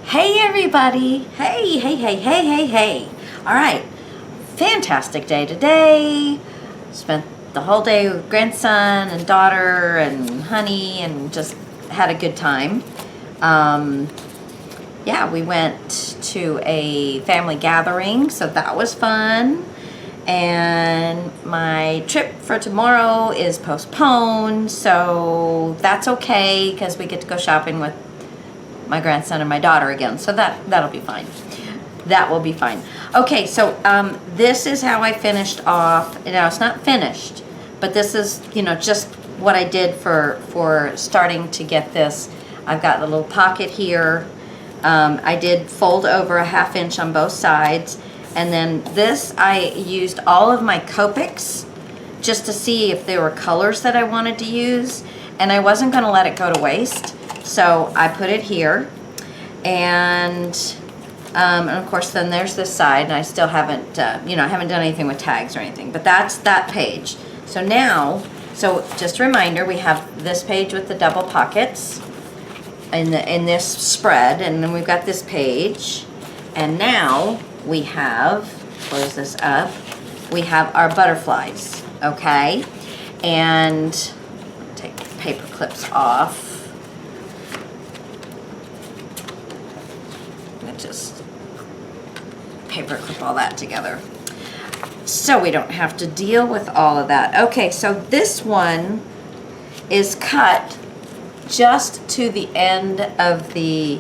Hey everybody! Hey. All right, fantastic day today. Spent the whole day with grandson and daughter and honey and just had a good time. Yeah, we went to a family gathering, so that was fun. And my trip for tomorrow is postponed, so that's okay because we get to go shopping with my grandson and my daughter again, so that'll be fine. That will be fine. Okay, so this is how I finished off. Now it's not finished, but this is just what I did for starting to get this. I've got the little pocket here. I did fold over a 1/2 inch on both sides, and then this I used all of my Copics just to see if there were colors that I wanted to use, and I wasn't going to let it go to waste. So I put it here, and of course then there's this side, and I still haven't, I haven't done anything with tags or anything, but that's that page. So now, just a reminder, we have this page with the double pockets in this spread, and then we've got this page, and now we have, close this up, we have our butterflies, okay? And take the paper clips off. Just paper clip all that together so we don't have to deal with all of that. Okay, so this one is cut just to the end of the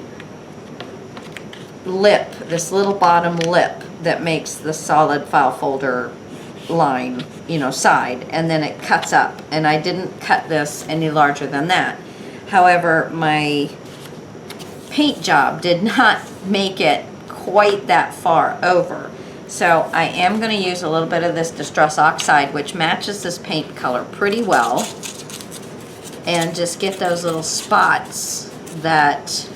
lip, this little bottom lip that makes the solid file folder line, side, and then it cuts up, and I didn't cut this any larger than that. However, my paint job did not make it quite that far over. So I am going to use a little bit of this Distress Oxide, which matches this paint color pretty well, and just get those little spots that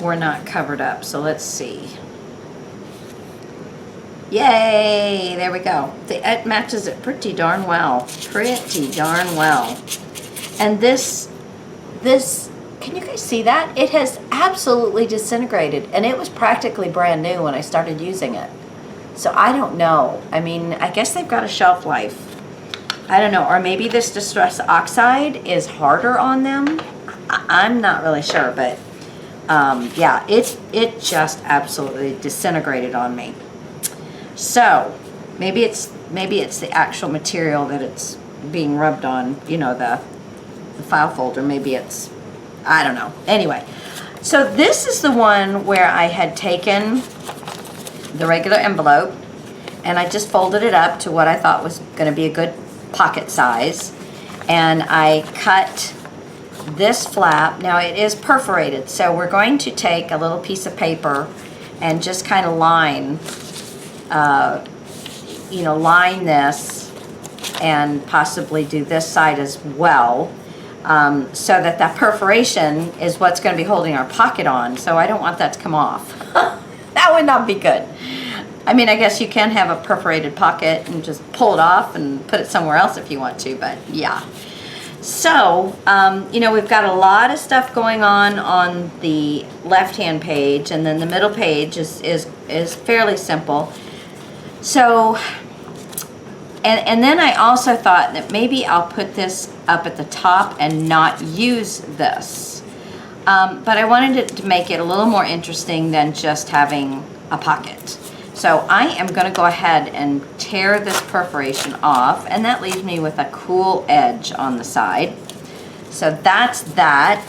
were not covered up. So let's see. Yay! There we go. It matches it pretty darn well. And this can you guys see that? It has absolutely disintegrated, and it was practically brand new when I started using it. So I don't know. I mean, I guess they've got a shelf life. I don't know, or maybe this Distress Oxide is harder on them. I'm not really sure, but yeah, it just absolutely disintegrated on me. So maybe it's the actual material that it's being rubbed on, the file folder. Maybe it's, I don't know. Anyway, so this is the one where I had taken the regular envelope and I just folded it up to what I thought was going to be a good pocket size, and I cut this flap. Now it is perforated, so we're going to take a little piece of paper and just kind of line this, and possibly do this side as well. So that perforation is what's going to be holding our pocket on, so I don't want that to come off. That would not be good. I mean, I guess you can have a perforated pocket and just pull it off and put it somewhere else if you want to, but yeah. So, we've got a lot of stuff going on the left-hand page, and then the middle page is fairly simple. So, and then I also thought that maybe I'll put this up at the top and not use this. But I wanted it to make it a little more interesting than just having a pocket. So I am going to go ahead and tear this perforation off, and that leaves me with a cool edge on the side. So that's that.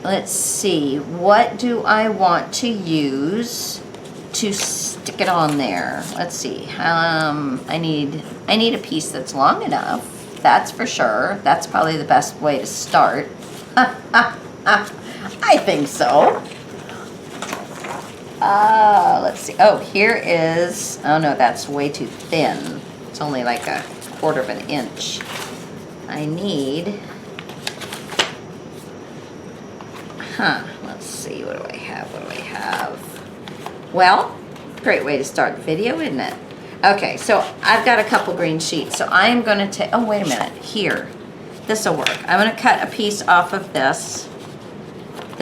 Let's see, what do I want to use to stick it on there? Let's see. I need a piece that's long enough. That's for sure. That's probably the best way to start. I think so. Let's see. Oh, here is. Oh no, that's way too thin. It's only like 1/4 of an inch. I need. Let's see. What do I have? Well, great way to start the video, isn't it? Okay, so I've got a couple green sheets. So I'm going to take. Oh, wait a minute. Here. This will work. I'm going to cut a piece off of this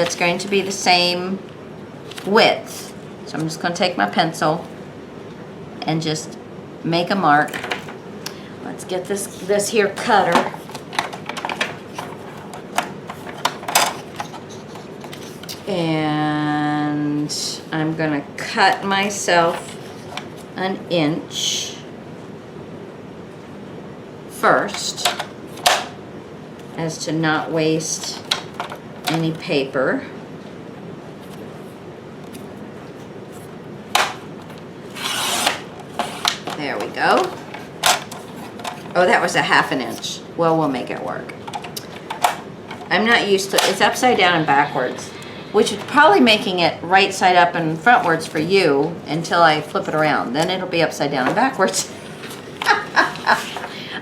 that's going to be the same width. So I'm just going to take my pencil and just make a mark. Let's get this here cutter. And I'm going to cut myself an inch first, as to not waste any paper. There we go. Oh, that was a 1/2 inch. Well, we'll make it work. I'm not used to, it's upside down and backwards, which is probably making it right side up and frontwards for you until I flip it around. Then it'll be upside down and backwards.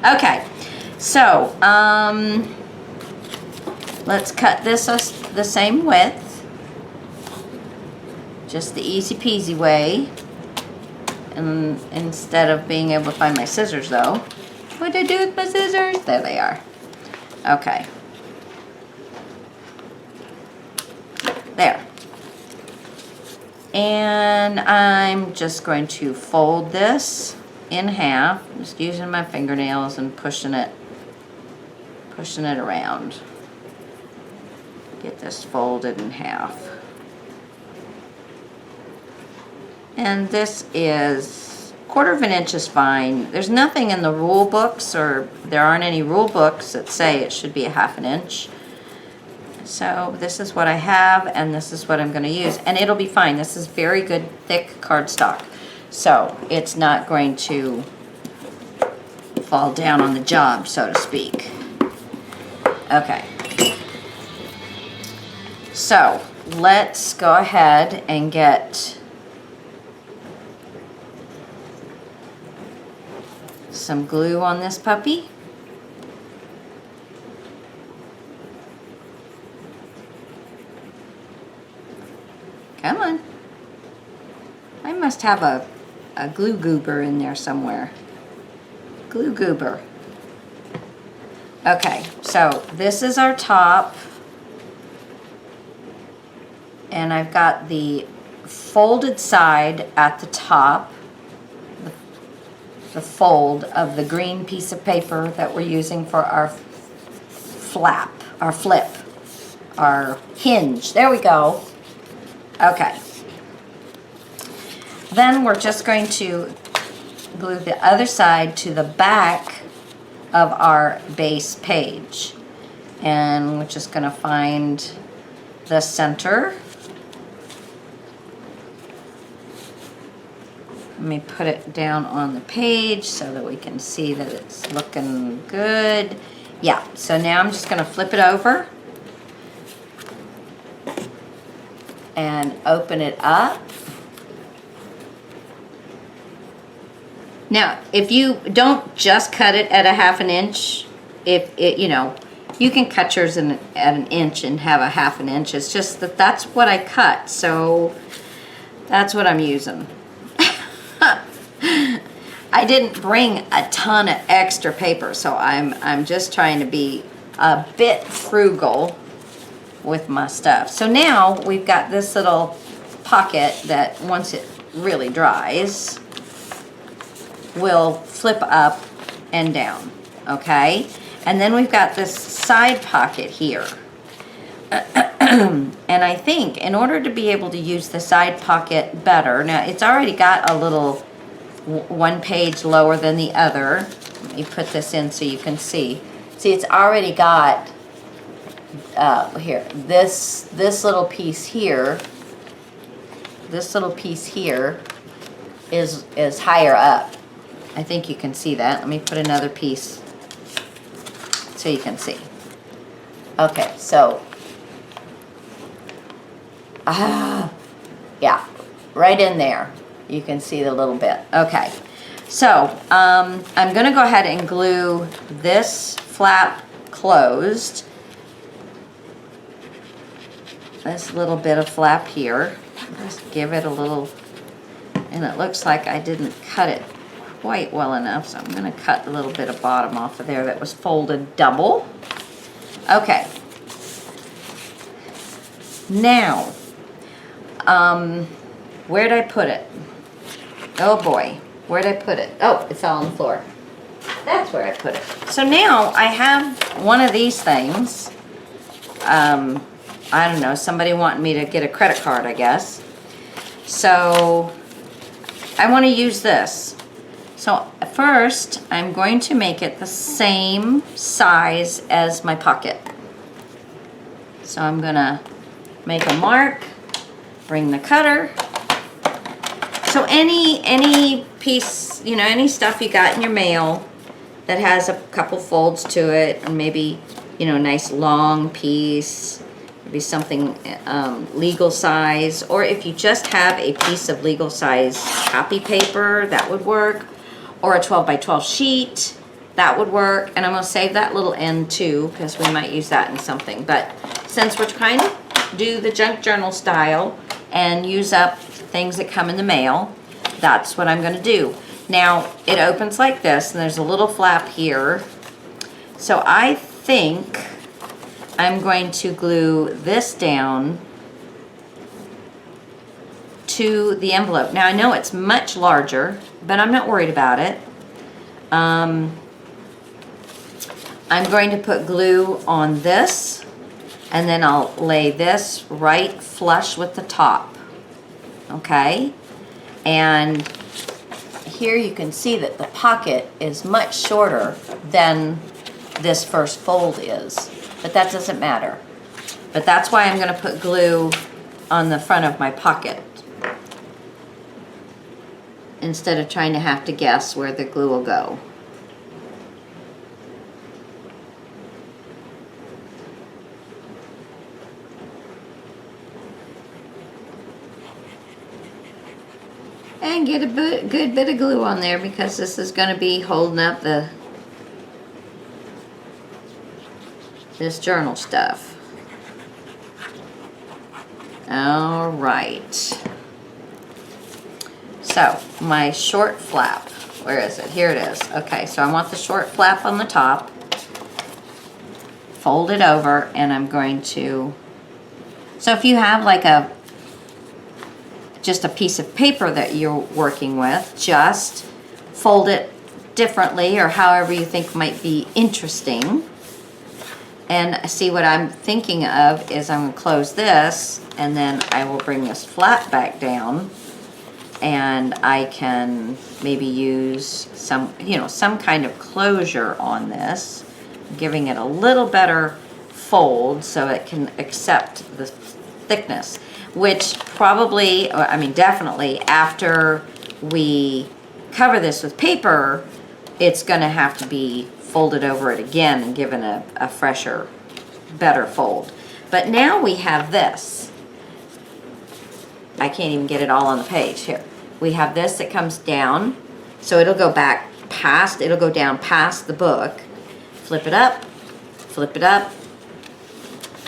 Okay, so let's cut this the same width, just the easy peasy way. And instead of being able to find my scissors though, what did I do with my scissors? There they are. Okay. There. And I'm just going to fold this in half, just using my fingernails and pushing it around. Get this folded in half. And this is 1/4 inch is fine. There's nothing in the rule books, or there aren't any rule books that say it should be a 1/2 inch. So this is what I have, and this is what I'm going to use, and it'll be fine. This is very good thick cardstock, so it's not going to fall down on the job, so to speak. Okay, so let's go ahead and get some glue on this puppy. Come on. I must have a glue goober in there somewhere. Glue goober. Okay, so this is our top. And I've got the folded side at the top. The fold of the green piece of paper that we're using for our flap, our flip, our hinge. There we go. Okay. Then we're just going to glue the other side to the back of our base page. And we're just going to find the center. Let me put it down on the page so that we can see that it's looking good. Yeah, so now I'm just going to flip it over and open it up. Now, if you don't just cut it at a 1/2 inch, if it, you know, you can cut yours at an inch and have a 1/2 inch. It's just that that's what I cut, so that's what I'm using. I didn't bring a ton of extra paper, so I'm just trying to be a bit frugal with my stuff. So now we've got this little pocket that once it really dries will flip up and down, okay? And then we've got this side pocket here. And I think in order to be able to use the side pocket better, now it's already got a little one page lower than the other. Let me put this in so you can see. See, it's already got here, this little piece here. This little piece here is higher up. I think you can see that. Let me put another piece so you can see. Okay, so yeah, right in there. You can see the little bit. Okay, so I'm going to go ahead and glue this flap closed. This little bit of flap here. Just give it a little, and it looks like I didn't cut it quite well enough, so I'm going to cut a little bit of bottom off of there that was folded double. Okay. Now, where'd I put it? Oh boy, where'd I put it? Oh, it fell on the floor. That's where I put it. So now I have one of these things. I don't know, somebody wanting me to get a credit card, I guess. So I want to use this. So first, I'm going to make it the same size as my pocket. So I'm gonna make a mark, bring the cutter. So any piece, you know, any stuff you got in your mail that has a couple folds to it, or maybe, you know, a nice long piece, maybe something legal size, or if you just have a piece of legal size copy paper, that would work, or a 12 by 12 sheet, that would work. And I'm gonna save that little end too, because we might use that in something. But since we're trying to do the junk journal style and use up things that come in the mail, that's what I'm gonna do. Now, it opens like this, and there's a little flap here. So I think I'm going to glue this down to the envelope. Now, I know it's much larger, but I'm not worried about it. I'm going to put glue on this, and then I'll lay this right flush with the top. Okay? And here you can see that the pocket is much shorter than this first fold is, but that doesn't matter. But that's why I'm going to put glue on the front of my pocket instead of trying to have to guess where the glue will go. And get a good bit of glue on there, because this is going to be holding up this journal stuff. All right. So my short flap, where is it? Here it is. Okay, so I want the short flap on the top. Fold it over, and I'm going to, so if you have like just a piece of paper that you're working with, just fold it differently or however you think might be interesting. And see, what I'm thinking of is I'm going to close this, and then I will bring this flap back down, and I can maybe use some, you know, some kind of closure on this, giving it a little better fold so it can accept the thickness, which probably, I mean, definitely after we cover this with paper, it's going to have to be folded over it again and given a fresher, better fold. But now we have this. I can't even get it all on the page here. We have this that comes down, so it'll go back past, it'll go down past the book. Flip it up,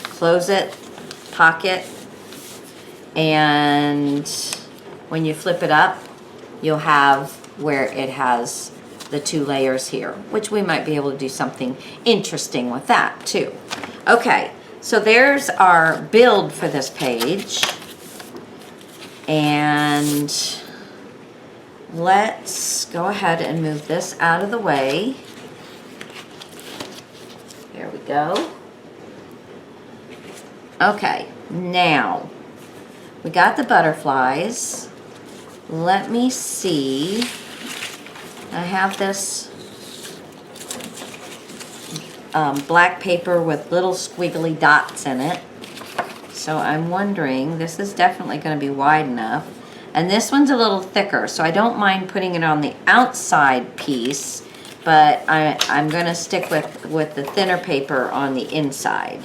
close it, pocket, and when you flip it up, you'll have where it has the two layers here, which we might be able to do something interesting with that too. Okay, so there's our build for this page, and let's go ahead and move this out of the way. There we go. Okay, now we got the butterflies. Let me see. I have this black paper with little squiggly dots in it. So I'm wondering, this is definitely going to be wide enough. And this one's a little thicker, so I don't mind putting it on the outside piece, but I'm going to stick with the thinner paper on the inside.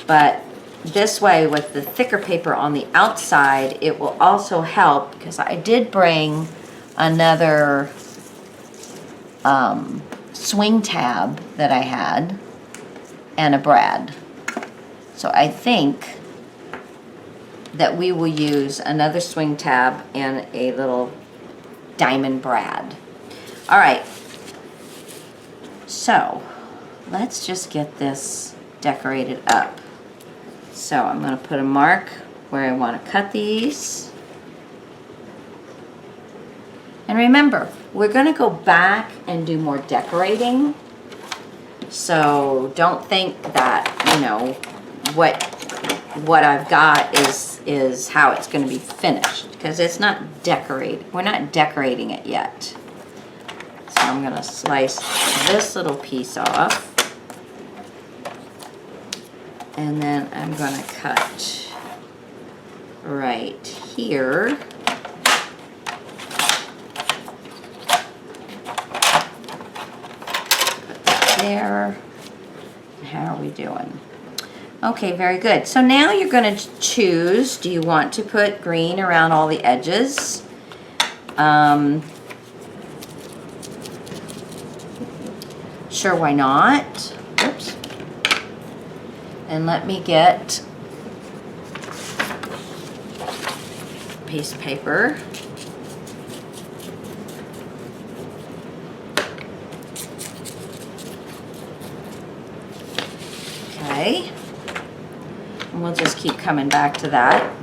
But this way, with the thicker paper on the outside, it will also help, because I did bring another swing tab that I had and a brad. So I think that we will use another swing tab and a little diamond brad. All right, so let's just get this decorated up. So I'm going to put a mark where I want to cut these. And remember, we're going to go back and do more decorating. So don't think that, you know, what I've got is how it's going to be finished, because it's not decorated. We're not decorating it yet. So I'm going to slice this little piece off. And then I'm going to cut right here. Put that there. How are we doing? Okay, very good. So now you're going to choose, do you want to put green around all the edges? Sure, why not? Oops. And let me get a piece of paper. Okay. And we'll just keep coming back to that.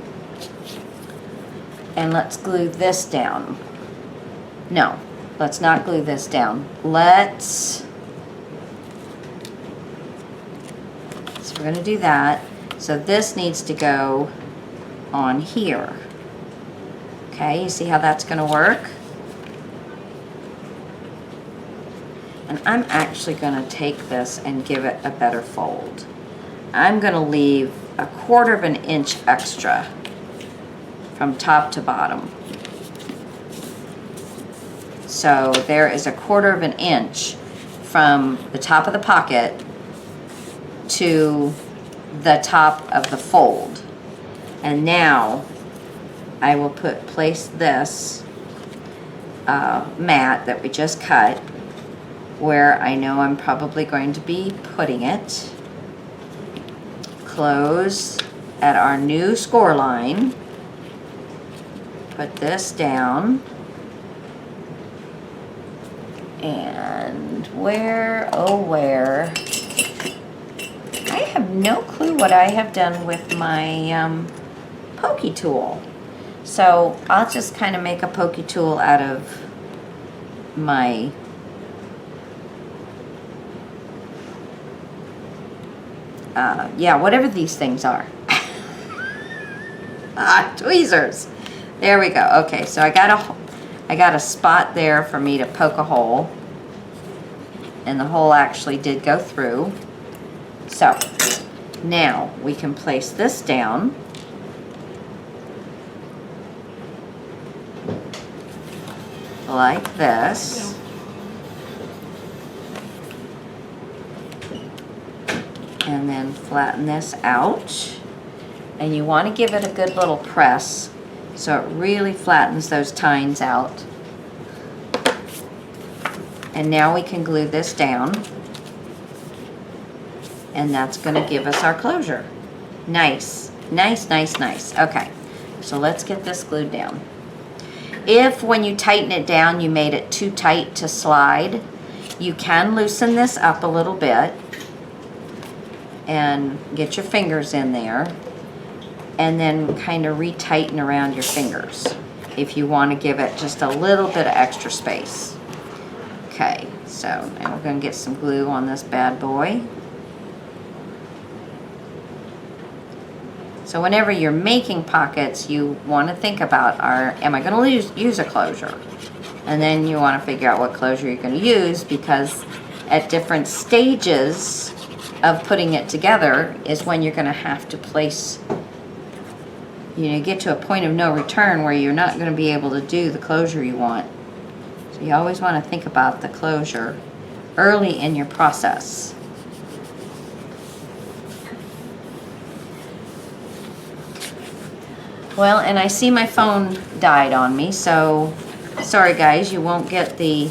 And let's glue this down. No, let's not glue this down. So we're going to do that. So this needs to go on here. Okay, you see how that's going to work? And I'm actually going to take this and give it a better fold. I'm going to leave 1/4 of an inch extra from top to bottom. So there is 1/4 of an inch from the top of the pocket to the top of the fold. And now I will place this mat that we just cut where I know I'm probably going to be putting it. Close at our new score line. Put this down. And where, oh where, I have no clue what I have done with my pokey tool. So I'll just kind of make a pokey tool out of my yeah, whatever these things are. Tweezers. There we go. Okay, so I got a spot there for me to poke a hole, and the hole actually did go through. So now we can place this down. Like this. And then flatten this out. And you want to give it a good little press so it really flattens those tines out. And now we can glue this down. And that's going to give us our closure. Nice, nice, nice, nice. Okay, so let's get this glued down. If when you tighten it down you made it too tight to slide, you can loosen this up a little bit and get your fingers in there and then kind of retighten around your fingers if you want to give it just a little bit of extra space. Okay, so now we're going to get some glue on this bad boy. So whenever you're making pockets, you want to think about, am I going to use a closure? And then you want to figure out what closure you're going to use, because at different stages of putting it together is when you're going to have to place, you get to a point of no return where you're not going to be able to do the closure you want. So you always want to think about the closure early in your process. Well, and I see my phone died on me, so sorry guys, you won't get the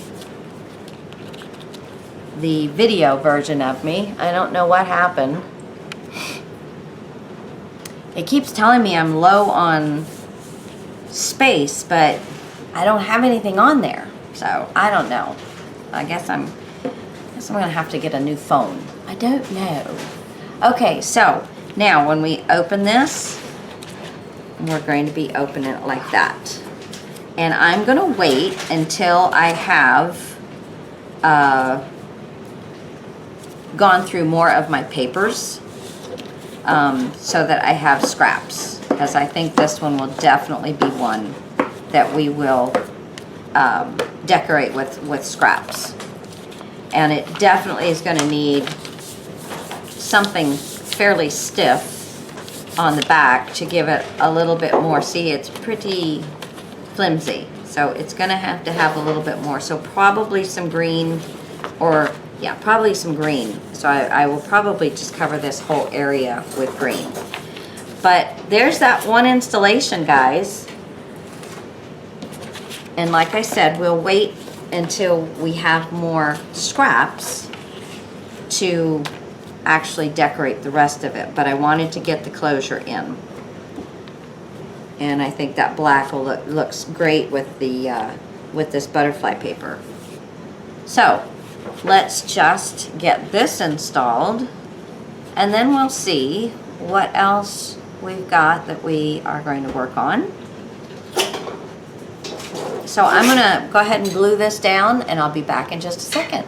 video version of me. I don't know what happened. It keeps telling me I'm low on space, but I don't have anything on there. So I don't know. I guess I'm gonna have to get a new phone. I don't know. Okay, so Now, when we open this, we're going to be opening it like that. And I'm going to wait until I have gone through more of my papers so that I have scraps, because I think this one will definitely be one that we will decorate with scraps. And it definitely is going to need something fairly stiff on the back to give it a little bit more. See, it's pretty flimsy, so it's going to have a little bit more. So probably some green, or yeah, probably some green. So I will probably just cover this whole area with green. But there's that one installation, guys. And like I said, we'll wait until we have more scraps to actually decorate the rest of it. But I wanted to get the closure in. And I think that black will looks great with the with this butterfly paper. So let's just get this installed, and then we'll see what else we've got that we are going to work on. So I'm gonna go ahead and glue this down, and I'll be back in just a second.